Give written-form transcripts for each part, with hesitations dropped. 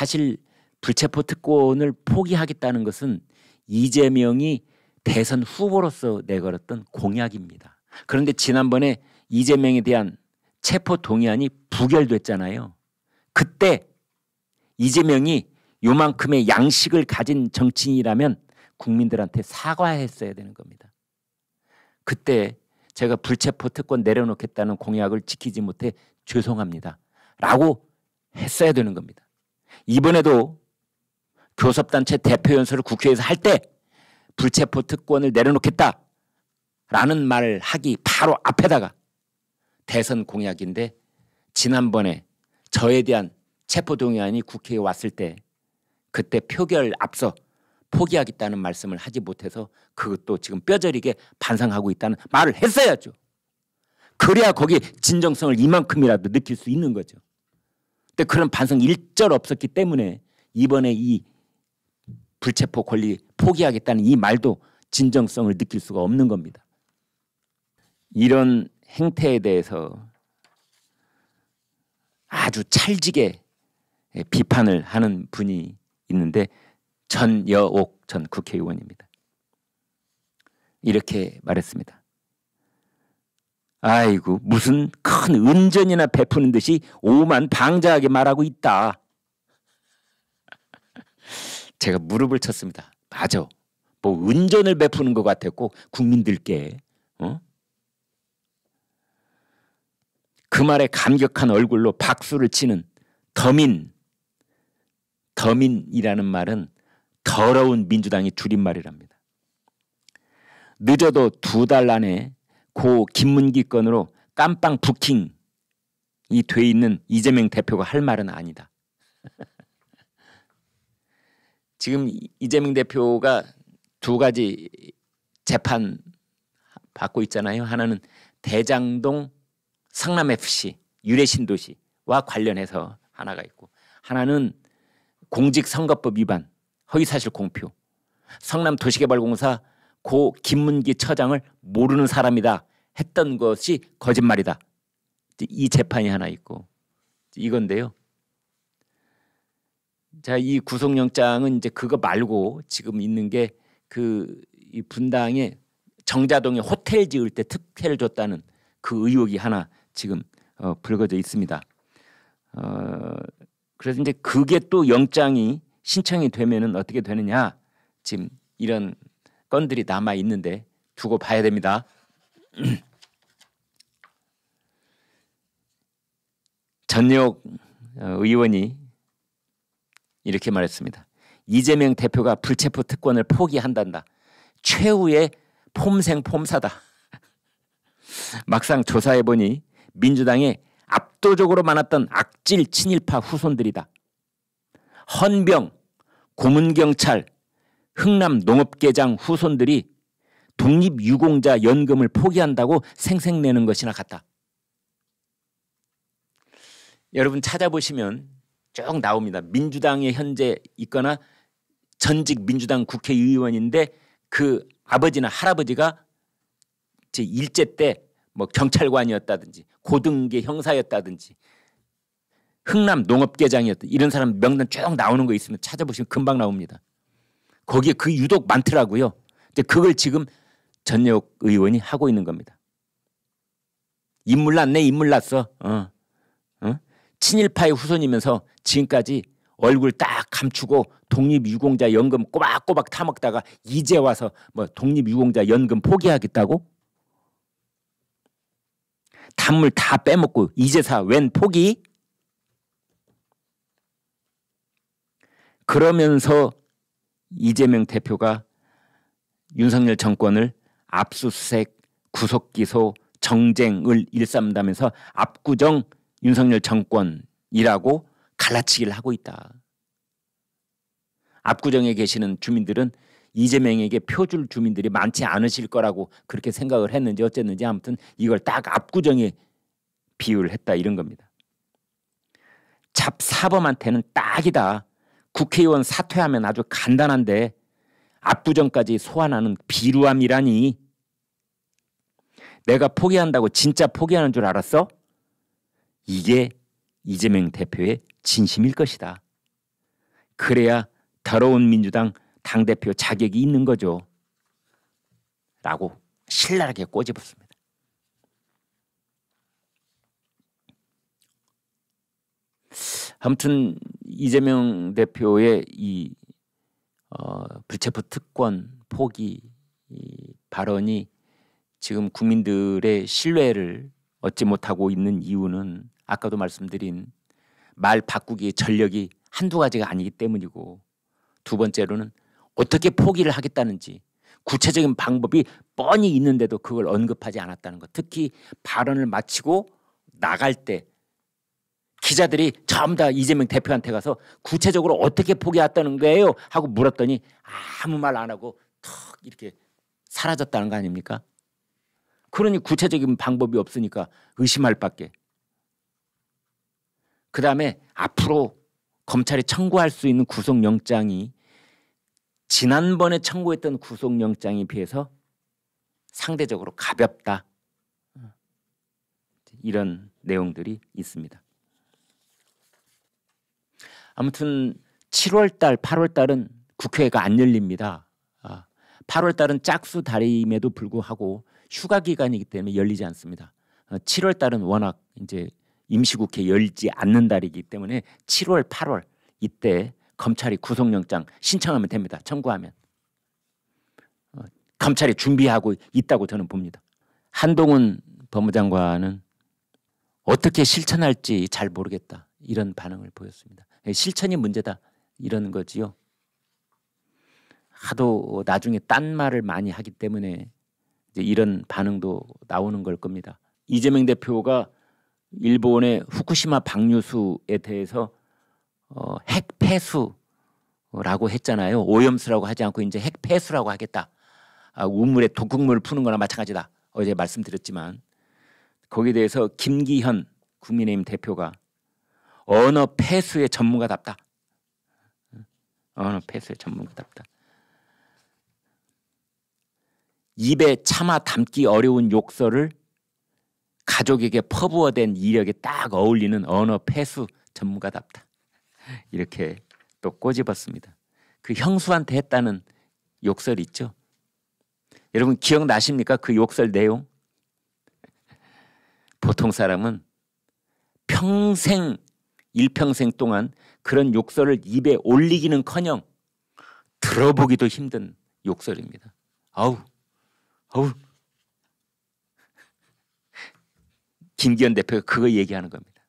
사실 불체포 특권을 포기하겠다는 것은 이재명이 대선 후보로서 내걸었던 공약입니다. 그런데 지난번에 이재명에 대한 체포 동의안이 부결됐잖아요. 그때 이재명이 요만큼의 양식을 가진 정치인이라면 국민들한테 사과했어야 되는 겁니다. 그때 제가 불체포 특권 내려놓겠다는 공약을 지키지 못해 죄송합니다 라고 했어야 되는 겁니다. 이번에도 교섭단체 대표연설을 국회에서 할 때 불체포 특권을 내려놓겠다라는 말을 하기 바로 앞에다가 대선 공약인데 지난번에 저에 대한 체포동의안이 국회에 왔을 때 그때 표결 앞서 포기하겠다는 말씀을 하지 못해서 그것도 지금 뼈저리게 반성하고 있다는 말을 했어야죠. 그래야 거기에 진정성을 이만큼이라도 느낄 수 있는 거죠. 근데 그런 반성 일절 없었기 때문에 이번에 이 불체포 권리 포기하겠다는 이 말도 진정성을 느낄 수가 없는 겁니다. 이런 행태에 대해서 아주 찰지게 비판을 하는 분이 있는데 전여옥 전 국회의원입니다. 이렇게 말했습니다. 아이고 무슨 큰 은전이나 베푸는 듯이 오만 방자하게 말하고 있다. 제가 무릎을 쳤습니다. 맞아. 뭐 은전을 베푸는 것 같았고 국민들께 그 말에 감격한 얼굴로 박수를 치는 더민이라는 말은 더러운 민주당의 줄임말이랍니다. 늦어도 2달 안에 고 김문기 건으로 깜빵 부킹이 돼 있는 이재명 대표가 할 말은 아니다. 지금 이재명 대표가 2가지 재판 받고 있잖아요. 하나는 대장동 성남FC 유래신도시와 관련해서 하나가 있고 하나는 공직선거법 위반 허위사실 공표 성남도시개발공사 고 김문기 처장을 모르는 사람이다 했던 것이 거짓말이다. 이 재판이 하나 있고 이건데요. 자, 이 구속영장은 이제 그거 말고 지금 있는 게 이 분당에 정자동에 호텔 지을 때 특혜를 줬다는 그 의혹이 하나 지금 불거져 있습니다. 그래서 이제 그게 또 영장이 신청이 되면은 어떻게 되느냐 지금 이런 건들이 남아 있는데 두고 봐야 됩니다. 전여옥 의원이 이렇게 말했습니다. 이재명 대표가 불체포 특권을 포기한단다. 최후의 폼생폼사다. 막상 조사해보니 민주당에 압도적으로 많았던 악질 친일파 후손들이다. 헌병, 고문경찰, 흥남농업계장 후손들이 독립유공자 연금을 포기한다고 생색내는 것이나 같다. 여러분 찾아보시면 쭉 나옵니다. 민주당에 현재 있거나 전직 민주당 국회의원인데 그 아버지나 할아버지가 제 일제 때 뭐 경찰관이었다든지 고등계 형사였다든지 흥남 농업계장이었다 이런 사람 명단 쭉 나오는 거 있으면 찾아보시면 금방 나옵니다. 거기에 그 유독 많더라고요. 근데 그걸 지금 전여옥 의원이 하고 있는 겁니다. 인물 났네 인물 났어. 친일파의 후손이면서 지금까지 얼굴 딱 감추고 독립유공자 연금 꼬박꼬박 타먹다가 이제 와서 뭐 독립유공자 연금 포기하겠다고? 단물 다 빼먹고 이제사 웬 포기? 그러면서 이재명 대표가 윤석열 정권을 압수수색, 구속기소, 정쟁을 일삼다면서 압구정 윤석열 정권이라고 갈라치기를 하고 있다. 압구정에 계시는 주민들은 이재명에게 표 줄 주민들이 많지 않으실 거라고 그렇게 생각을 했는지 어쨌는지 아무튼 이걸 딱 압구정에 비유를 했다 이런 겁니다. 잡사범한테는 딱이다. 국회의원 사퇴하면 아주 간단한데 압구정까지 소환하는 비루함이라니. 내가 포기한다고 진짜 포기하는 줄 알았어? 이게 이재명 대표의 진심일 것이다. 그래야 더러운 민주당 당대표 자격이 있는 거죠. 라고 신랄하게 꼬집었습니다. 아무튼 이재명 대표의 이 불체포 특권 포기 이 발언이 지금 국민들의 신뢰를 얻지 못하고 있는 이유는 아까도 말씀드린 말 바꾸기의 전력이 한두 가지가 아니기 때문이고, 두 번째로는 어떻게 포기를 하겠다는지 구체적인 방법이 뻔히 있는데도 그걸 언급하지 않았다는 것. 특히 발언을 마치고 나갈 때 기자들이 전부 다 이재명 대표한테 가서 구체적으로 어떻게 포기했다는 거예요? 하고 물었더니 아무 말 안 하고 턱 이렇게 사라졌다는 거 아닙니까? 그러니 구체적인 방법이 없으니까 의심할 밖에. 그 다음에 앞으로 검찰이 청구할 수 있는 구속영장이 지난번에 청구했던 구속영장에 비해서 상대적으로 가볍다. 이런 내용들이 있습니다. 아무튼 7월달, 8월달은 국회가 안 열립니다. 8월달은 짝수 달임에도 불구하고 휴가 기간이기 때문에 열리지 않습니다. 7월달은 워낙 이제 임시국회 열지 않는 달이기 때문에 7월, 8월 이때 검찰이 구속영장 신청하면 됩니다. 청구하면. 검찰이 준비하고 있다고 저는 봅니다. 한동훈 법무장관은 어떻게 실천할지 잘 모르겠다. 이런 반응을 보였습니다. 실천이 문제다. 이런 거지요. 하도 나중에 딴 말을 많이 하기 때문에 이제 이런 반응도 나오는 걸 겁니다. 이재명 대표가 일본의 후쿠시마 방류수에 대해서 핵 폐수라고 했잖아요. 오염수라고 하지 않고 이제 핵 폐수라고 하겠다. 우물에 독극물을 푸는 거나 마찬가지다. 어제 말씀드렸지만 거기에 대해서 김기현 국민의힘 대표가 언어 폐수의 전문가답다. 언어 폐수의 전문가답다. 입에 차마 담기 어려운 욕설을 가족에게 퍼부어댄 이력에 딱 어울리는 언어 폐수 전문가답다. 이렇게 또 꼬집었습니다. 그 형수한테 했다는 욕설 있죠. 여러분 기억나십니까? 그 욕설 내용? 보통 사람은 평생 일평생 동안 그런 욕설을 입에 올리기는커녕 들어보기도 힘든 욕설입니다. 아우. 김기현 대표가 그거 얘기하는 겁니다.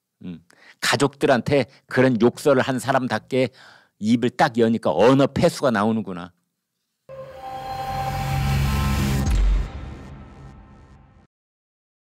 가족들한테 그런 욕설을 한 사람답게 입을 딱 여니까 언어 폐수가 나오는구나.